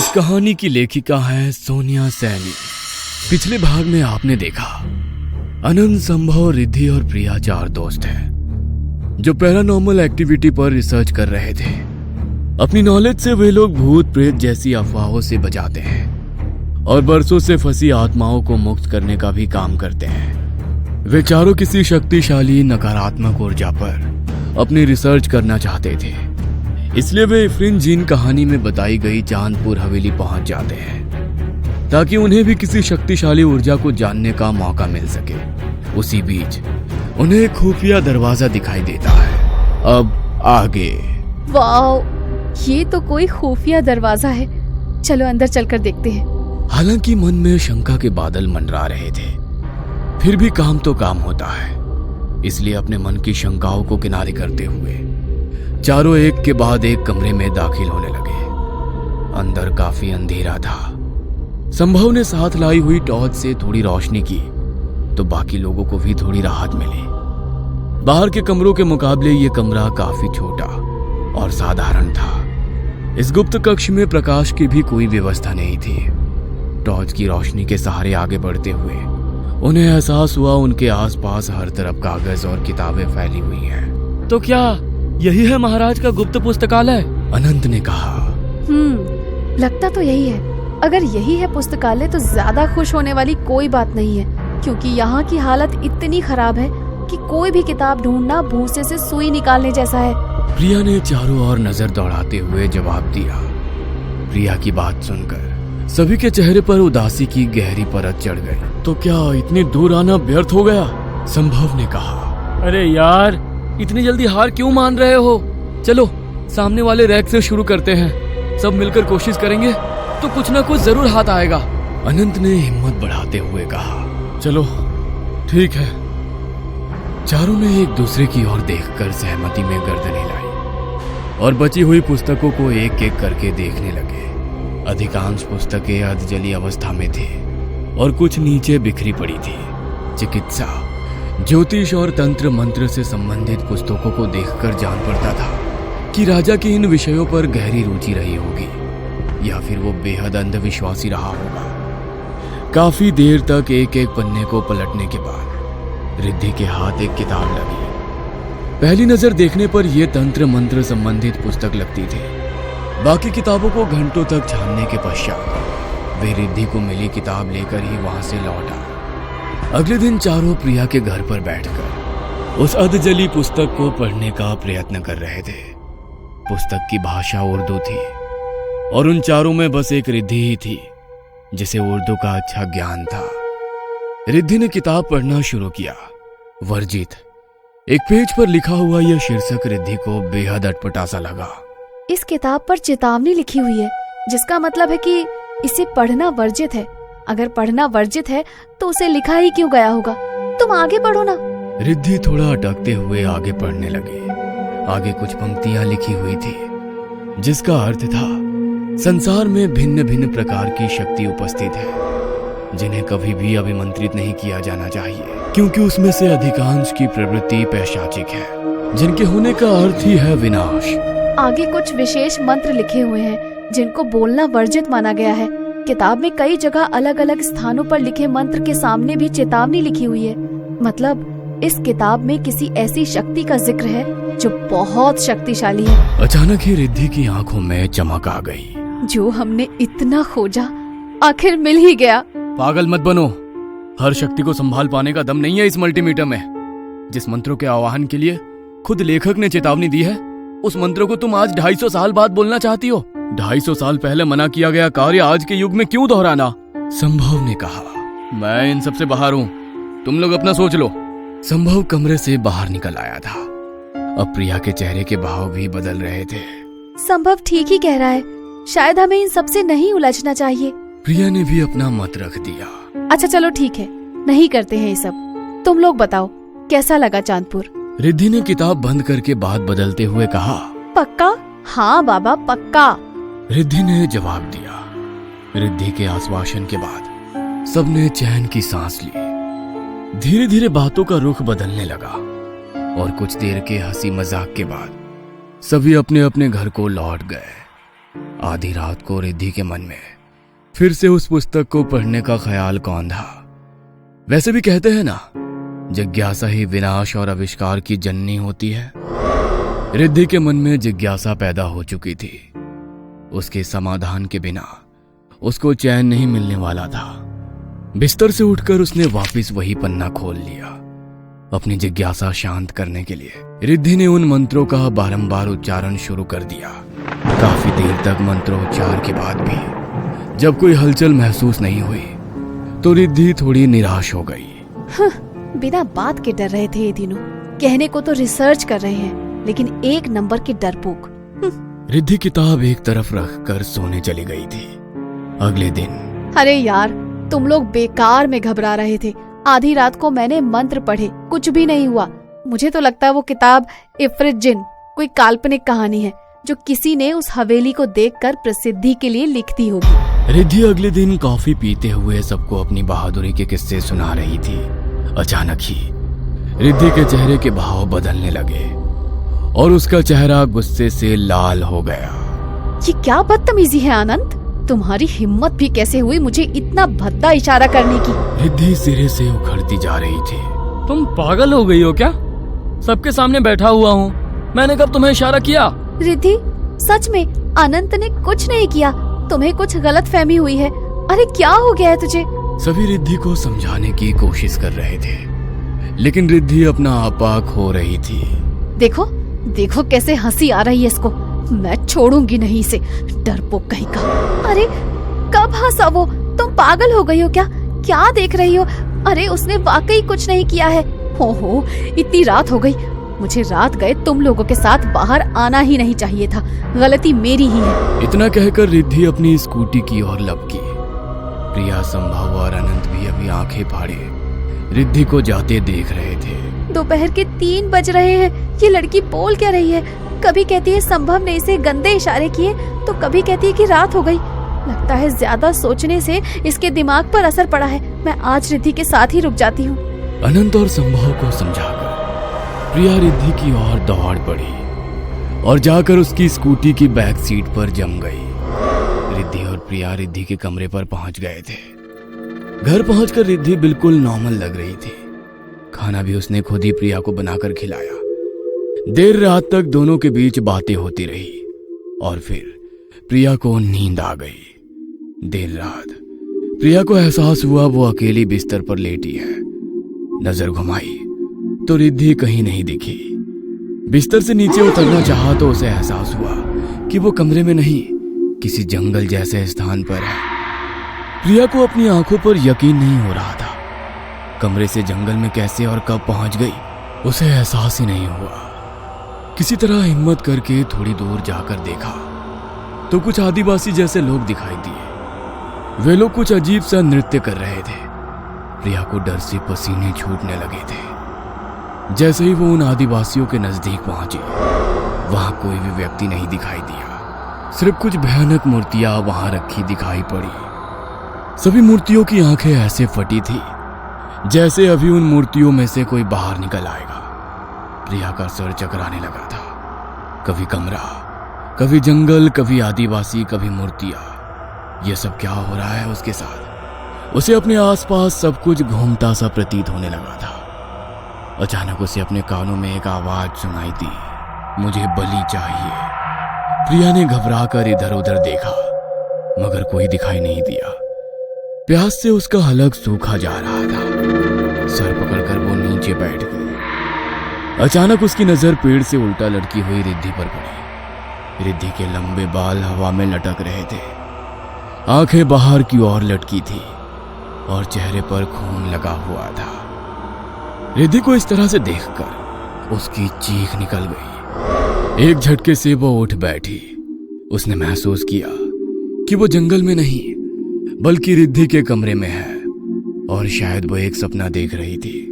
इस कहानी की लेखिका है सोनिया सैनी। पिछले भाग में आपने देखा अनंत, संभव, रिद्धि और प्रिया 4 दोस्त हैं जो पैरानॉर्मल एक्टिविटी पर रिसर्च कर रहे थे। अपनी नॉलेज से वे लोग भूत प्रेत जैसी अफवाहों से बचाते हैं और बरसों से फंसी आत्माओं को मुक्त करने का भी काम करते हैं। वे चारों किसी शक्तिशाली नकारात्मक ऊर्जा पर अपनी रिसर्च करना चाहते थे, इसलिए वे इफ्रिन जीन कहानी में बताई गई चांदपुर हवेली पहुंच जाते हैं ताकि उन्हें भी किसी शक्तिशाली ऊर्जा को जानने का मौका मिल सके। उसी बीच उन्हें एक खुफिया दरवाजा दिखाई देता है। अब आगे। वाओ, ये तो कोई खुफिया दरवाजा है। चलो अंदर चलकर देखते हैं। हालांकि मन में शंका के बादल मंडरा रहे थे, फिर भी काम तो काम होता है, इसलिए अपने मन की शंकाओं को किनारे करते हुए चारों एक के बाद एक कमरे में दाखिल होने लगे। अंदर काफी अंधेरा था। संभव ने साथ लाई हुई टॉर्च से थोड़ी रोशनी की तो बाकी लोगों को भी थोड़ी राहत मिली। बाहर के कमरों के मुकाबले ये कमरा काफी छोटा और साधारण था। इस गुप्त कक्ष में प्रकाश की भी कोई व्यवस्था नहीं थी। टॉर्च की रोशनी के सहारे आगे बढ़ते हुए उन्हें एहसास हुआ उनके आसपास हर तरफ कागज और किताबें फैली हुई हैं। तो क्या यही है महाराज का गुप्त पुस्तकालय? अनंत ने कहा। लगता तो यही है। अगर यही है पुस्तकालय तो ज्यादा खुश होने वाली कोई बात नहीं है, क्योंकि यहाँ की हालत इतनी खराब है कि कोई भी किताब ढूंढना भूसे से सुई निकालने जैसा है। प्रिया ने चारों ओर नजर दौड़ाते हुए जवाब दिया। प्रिया की बात सुनकर सभी के चेहरे पर उदासी की गहरी परत चढ़ गई। तो क्या इतनी दूर आना व्यर्थ हो गया? संभव ने कहा। अरे यार, इतनी जल्दी हार क्यों मान रहे हो? चलो सामने वाले रैक से शुरू करते हैं। सब मिलकर कोशिश करेंगे तो कुछ ना कुछ जरूर हाथ आएगा। अनंत ने हिम्मत बढ़ाते हुए कहा। चलो ठीक है। चारों ने एक दूसरे की ओर देखकर सहमति में गर्दनें लाई और बची हुई पुस्तकों को एक एक करके देखने लगे। अधिकांश पुस्तकें अधजली अवस्था में थी और कुछ नीचे बिखरी पड़ी थी। चिकित्सा, ज्योतिष और तंत्र मंत्र से संबंधित पुस्तकों को देखकर जान पड़ता था कि राजा की इन विषयों पर गहरी रुचि रही होगी या फिर वो बेहद अंधविश्वासी रहा होगा। काफी देर तक एक एक पन्ने को पलटने के बाद रिद्धि के हाथ एक किताब लगी। पहली नजर देखने पर यह तंत्र मंत्र संबंधित पुस्तक लगती थी। बाकी किताबों को घंटों तक छानने के पश्चात वे रिद्धि को मिली किताब लेकर ही वहां से लौटा। अगले दिन चारों प्रिया के घर पर बैठकर उस अधजली पुस्तक को पढ़ने का प्रयत्न कर रहे थे। पुस्तक की भाषा उर्दू थी और उन चारों में बस एक रिद्धि ही थी जिसे उर्दू का अच्छा ज्ञान था। रिद्धि ने किताब पढ़ना शुरू किया। वर्जित। एक पेज पर लिखा हुआ यह शीर्षक रिद्धि को बेहद अटपटा सा लगा। इस किताब पर चेतावनी लिखी हुई है, जिसका मतलब है कि इसे पढ़ना वर्जित है। अगर पढ़ना वर्जित है तो उसे लिखा ही क्यों गया होगा? तुम आगे पढ़ो ना। रिद्धि थोड़ा अटकते हुए आगे पढ़ने लगी। आगे कुछ पंक्तियां लिखी हुई थी जिसका अर्थ था, संसार में भिन्न भिन्न प्रकार की शक्ति उपस्थित है जिन्हें कभी भी अभिमंत्रित नहीं किया जाना चाहिए, क्योंकि उसमें से अधिकांश की प्रवृत्ति पैशाचिक है जिनके होने का अर्थ ही है विनाश। आगे कुछ विशेष मंत्र लिखे हुए हैं जिनको बोलना वर्जित माना गया है। किताब में कई जगह अलग अलग स्थानों पर लिखे मंत्र के सामने भी चेतावनी लिखी हुई है। मतलब इस किताब में किसी ऐसी शक्ति का जिक्र है जो बहुत शक्तिशाली है। अचानक ही रिद्धि की आंखों में चमक आ गई। जो हमने इतना खोजा आखिर मिल ही गया। पागल मत बनो। हर शक्ति को संभाल पाने का दम नहीं है इस मल्टीमीटर में। जिस मंत्रों के आवाहन के लिए खुद लेखक ने चेतावनी दी है, उस मंत्र को तुम आज 250 साल बाद बोलना चाहती हो। 250 साल पहले मना किया गया कार्य आज के युग में क्यों दोहराना? संभव ने कहा। मैं इन सबसे बाहर हूँ, तुम लोग अपना सोच लो। संभव कमरे से बाहर निकल आया था। अब प्रिया के चेहरे के भाव भी बदल रहे थे। संभव ठीक ही कह रहा है, शायद हमें इन सबसे नहीं उलझना चाहिए। प्रिया ने भी अपना मत रख दिया। अच्छा चलो ठीक है, नहीं करते हैं ये सब। तुम लोग बताओ कैसा लगा चांदपुर? रिद्धि ने किताब बंद करके बात बदलते हुए कहा। पक्का? हाँ बाबा पक्का। रिद्धि ने जवाब दिया। रिद्धि के आश्वासन के बाद सबने चैन की सांस ली। धीरे धीरे बातों का रुख बदलने लगा और कुछ देर के हंसी मजाक के बाद सभी अपने अपने घर को लौट गए। आधी रात को रिद्धि के मन में फिर से उस पुस्तक को पढ़ने का ख्याल कौंधा। वैसे भी कहते हैं ना, जिज्ञासा ही विनाश और आविष्कार की जननी होती है। रिद्धि के मन में जिज्ञासा पैदा हो चुकी थी। उसके समाधान के बिना उसको चैन नहीं मिलने वाला था। बिस्तर से उठकर उसने वापस वही पन्ना खोल लिया। अपनी जिज्ञासा शांत करने के लिए रिद्धि ने उन मंत्रों का बारंबार उच्चारण शुरू कर दिया। काफी देर तक मंत्रोच्चार के बाद भी जब कोई हलचल महसूस नहीं हुई तो रिद्धि थोड़ी निराश हो गई। बिना बात के डर रहे थे ये तीनों। कहने को तो रिसर्च कर रहे हैं, लेकिन एक नंबर की डरपोक। रिद्धि किताब एक तरफ रखकर सोने चली गई थी। अगले दिन, अरे यार, तुम लोग बेकार में घबरा रहे थे। आधी रात को मैंने मंत्र पढ़े, कुछ भी नहीं हुआ। मुझे तो लगता है वो किताब इफ्रित जिन कोई काल्पनिक कहानी है जो किसी ने उस हवेली को देखकर प्रसिद्धि के लिए लिख दी होगी। रिद्धि अगले दिन कॉफी पीते हुए सबको अपनी बहादुरी के किस्से सुना रही थी। अचानक ही रिद्धि के चेहरे के भाव बदलने लगे और उसका चेहरा गुस्से से लाल हो गया। ये क्या बदतमीजी है आनंद? तुम्हारी हिम्मत भी कैसे हुई मुझे इतना भद्दा इशारा करने की? रिद्धि सिरे से उखड़ती जा रही थी। तुम पागल हो गई हो क्या? सबके सामने बैठा हुआ हूँ, मैंने कब तुम्हें इशारा किया? रिद्धि, सच में अनंत ने कुछ नहीं किया। तुम्हें कुछ गलत फहमी हुई है। अरे क्या हो गया है तुझे? सभी रिद्धि को समझाने की कोशिश कर रहे थे, लेकिन रिद्धि अपना आपा खो रही थी। देखो देखो कैसे हंसी आ रही है इसको। मैं छोड़ूंगी नहीं इसे, डरपोक कहीं का। अरे कब हंसा वो? तुम पागल हो गई हो क्या? क्या देख रही हो? अरे उसने वाकई कुछ नहीं किया है। हो इतनी रात हो गई। मुझे रात गए तुम लोगों के साथ बाहर आना ही नहीं चाहिए था। गलती मेरी ही है। इतना कहकर रिद्धि अपनी स्कूटी की ओर लपकी। प्रिया, संभव और अनंत भी अभी आंखें फाड़े रिद्धि को जाते देख रहे थे। दोपहर के 3 बज रहे हैं। ये लड़की बोल क्या रही है? कभी कहती है संभव ने इसे गंदे इशारे किए, तो कभी कहती है कि रात हो गई। लगता है ज्यादा सोचने से इसके दिमाग पर असर पड़ा है। मैं आज रिद्धि के साथ ही रुक जाती हूँ। अनंत और संभव को समझाकर प्रिया रिद्धि की ओर दौड़ पड़ी और जाकर उसकी स्कूटी की बैक सीट पर जम गई। रिद्धि और प्रिया रिद्धि के कमरे पर पहुंच गए थे। घर पहुंचकर रिद्धि बिल्कुल नॉर्मल लग रही थी। खाना भी उसने खुद ही प्रिया को बनाकर खिलाया। देर रात तक दोनों के बीच बातें होती रही और फिर प्रिया को नींद आ गई। देर रात प्रिया को एहसास हुआ वो अकेली बिस्तर पर लेटी है। नजर घुमाई तो रिद्धि कहीं नहीं दिखी। बिस्तर से नीचे उतरना चाहा तो उसे एहसास हुआ कि वो कमरे में नहीं, किसी जंगल जैसे स्थान पर है। प्रिया को अपनी आंखों पर यकीन नहीं हो रहा था। कमरे से जंगल में कैसे और कब पहुंच गई उसे एहसास ही नहीं हुआ। किसी तरह हिम्मत करके थोड़ी दूर जाकर देखा तो कुछ आदिवासी जैसे लोग दिखाई दिए। वे लोग कुछ अजीब सा नृत्य कर रहे थे। प्रिया को डर से पसीने छूटने लगे थे। जैसे ही वो उन आदिवासियों के नजदीक पहुंची, वहां कोई भी व्यक्ति नहीं दिखाई दिया। सिर्फ कुछ भयानक मूर्तियां वहां रखी दिखाई पड़ी। सभी मूर्तियों की आंखें ऐसे फटी थी जैसे अभी उन मूर्तियों में से कोई बाहर निकल आएगा। प्रिया का सर चकराने लगा था। कभी कमरा, कभी जंगल, कभी आदिवासी, कभी मूर्तियां। ये सब क्या हो रहा है उसके साथ? उसे अपने आसपास सब कुछ घूमता सा प्रतीत होने लगा था। अचानक उसे अपने कानों में एक आवाज सुनाई दी, मुझे बलि चाहिए। प्रिया ने घबराकर इधर उधर देखा मगर कोई दिखाई नहीं दिया। प्यास से उसका हलक सूखा जा रहा था। सर पकड़कर वो नीचे बैठ गई। अचानक उसकी नजर पेड़ से उल्टा लटकी हुई रिद्धि पर पड़ी। रिद्धि के लंबे बाल हवा में लटक रहे थे, आंखें बाहर की ओर लटकी थी और चेहरे पर खून लगा हुआ था। रिद्धि को इस तरह से देखकर उसकी चीख निकल गई। एक झटके से वो उठ बैठी। उसने महसूस किया कि वो जंगल में नहीं बल्कि रिद्धि के कमरे में है और शायद वो एक सपना देख रही थी।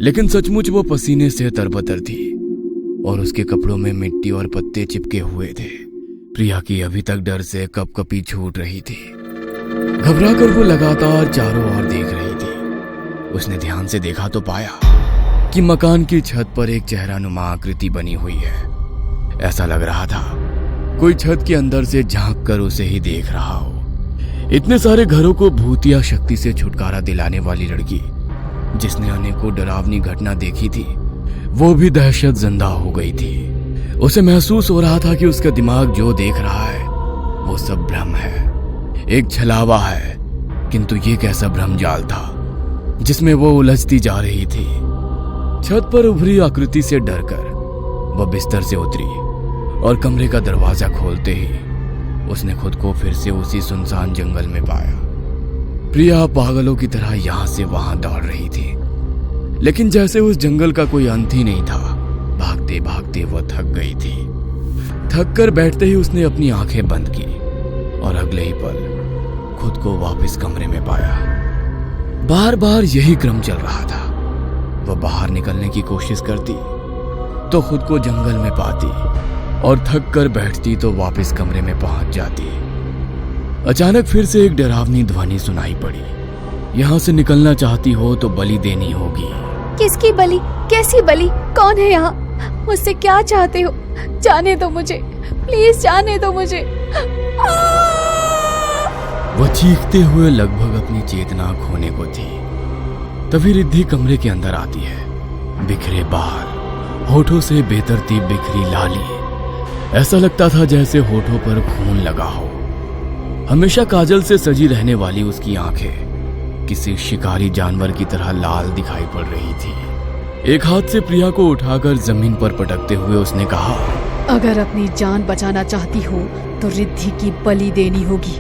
लेकिन सचमुच वो पसीने से तरबतर थी और उसके कपड़ों में मिट्टी और पत्ते चिपके हुए थे। प्रिया की अभी तक डर से कपकपी छूट रही थी। घबराकर वो लगातार चारों ओर देख रही थी। उसने ध्यान से देखा तो पाया कि मकान की छत पर एक चेहरानुमा आकृति बनी हुई है। ऐसा लग रहा था कोई छत के अंदर से झांक कर उसे ही देख रहा हो। इतने सारे घरों को भूतिया शक्ति से छुटकारा दिलाने वाली लड़की, जिसने अनेकों डरावनी घटना देखी थी, वो भी दहशत जिंदा हो गई थी। उसे महसूस हो रहा था कि उसका दिमाग जो देख रहा है वो सब भ्रम है, एक छलावा है। किंतु ये कैसा भ्रम जाल था जिसमें वो उलझती जा रही थी। छत पर उभरी आकृति से डरकर वह बिस्तर से उतरी और कमरे का दरवाजा खोलते ही उसने खुद को फिर से उसी सुनसान जंगल में पाया। प्रिया पागलों की तरह यहां से वहां दौड़ रही थी, लेकिन जैसे उस जंगल का कोई अंत ही नहीं था। भागते भागते वह थक गई थी। थक कर बैठते ही उसने अपनी आंखें बंद की और अगले ही पल खुद को वापस कमरे में पाया। बार बार यही क्रम चल रहा था। वह बाहर निकलने की कोशिश करती तो खुद को जंगल में पाती और थक कर बैठती तो वापस कमरे में पहुंच जाती। अचानक फिर से एक डरावनी ध्वनि सुनाई पड़ी। यहाँ से निकलना चाहती हो तो बलि देनी होगी। किसकी बलि? कैसी बलि? कौन है यहाँ? मुझसे क्या चाहते हो? जाने दो मुझे, प्लीज जाने दो मुझे। वह चीखते हुए लगभग अपनी चेतना खोने को थी। तभी रिद्धि कमरे के अंदर आती है। बिखरे बाल, होठों से बेतरतीब बिखरी लाली। ऐसा लगता था जैसे होठों पर खून लगा हो। हमेशा काजल से सजी रहने वाली उसकी आंखें किसी शिकारी जानवर की तरह लाल दिखाई पड़ रही थी। एक हाथ से प्रिया को उठाकर जमीन पर पटकते हुए उसने कहा, अगर अपनी जान बचाना चाहती हो तो रिद्धि की बलि देनी होगी,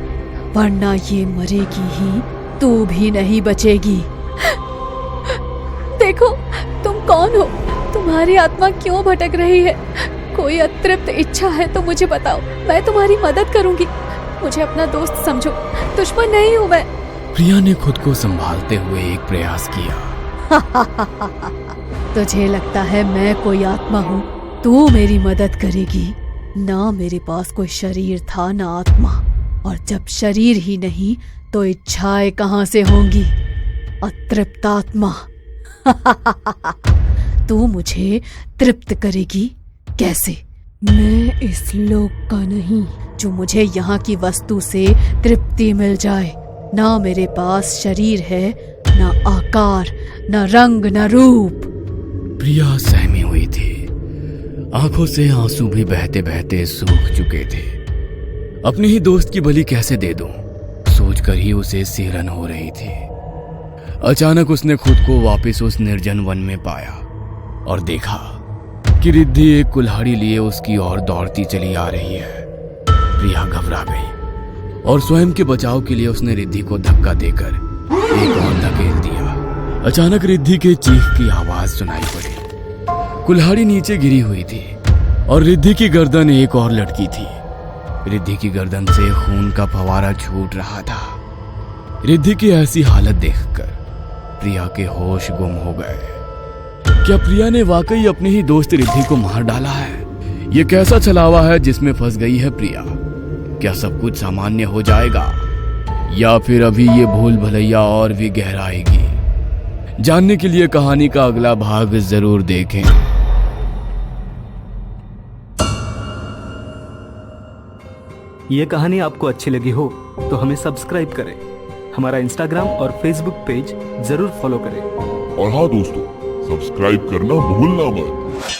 वरना ये मरेगी ही, तू भी नहीं बचेगी। देखो तुम कौन हो? तुम्हारी आत्मा क्यों भटक रही है? कोई अतृप्त इच्छा है तो मुझे बताओ, मैं तुम्हारी मदद करूंगी। मुझे अपना दोस्त समझो, दुश्मन नहीं हूं मैं। प्रिया ने खुद को संभालते हुए एक प्रयास किया। तुझे लगता है मैं कोई आत्मा हूँ? तू मेरी मदद करेगी? ना मेरे पास कोई शरीर था ना आत्मा, और जब शरीर ही नहीं तो इच्छाएं कहाँ से होंगी? अतृप्त आत्मा। तू मुझे तृप्त करेगी कैसे? मैं इस लोक का नहीं जो मुझे यहाँ की वस्तु से तृप्ति मिल जाए। ना मेरे पास शरीर है, ना आकार, ना रंग, ना रूप। प्रिया सहमी हुई थी। आंखों से आंसू भी बहते बहते सूख चुके थे। अपने ही दोस्त की बलि कैसे दे दूं, सोचकर ही उसे सिहरन हो रही थी। अचानक उसने खुद को वापस उस निर्जन वन में पाया और देखा कि रिद्धि एक कुल्हाड़ी लिए उसकी ओर दौड़ती चली आ रही है। प्रिया घबरा गई और स्वयं के बचाव के लिए उसने रिद्धि को धक्का देकर एक और धकेल दिया। अचानक रिद्धि के चीख की आवाज सुनाई पड़ी। कुल्हाड़ी नीचे गिरी हुई थी और रिद्धि की गर्दन एक और लटकी थी। रिद्धि की गर्दन से खून का फवारा छूट रहा था। रिद्धि की ऐसी हालत देखकर प्रिया के होश गुम हो गए। क्या प्रिया ने वाकई अपने ही दोस्त रिद्धि को मार डाला है? ये कैसा छलावा है जिसमें फंस गई है प्रिया? क्या सब कुछ सामान्य हो जाएगा या फिर अभी ये भूल भलैया और भी गहराएगी? जानने के लिए कहानी का अगला भाग जरूर देखें। ये कहानी आपको अच्छी लगी हो तो हमें सब्सक्राइब करें, हमारा इंस्टाग्राम और फेसबुक पेज जरूर फॉलो करें। और हाँ दोस्तों, सब्सक्राइब करना भूलना मत।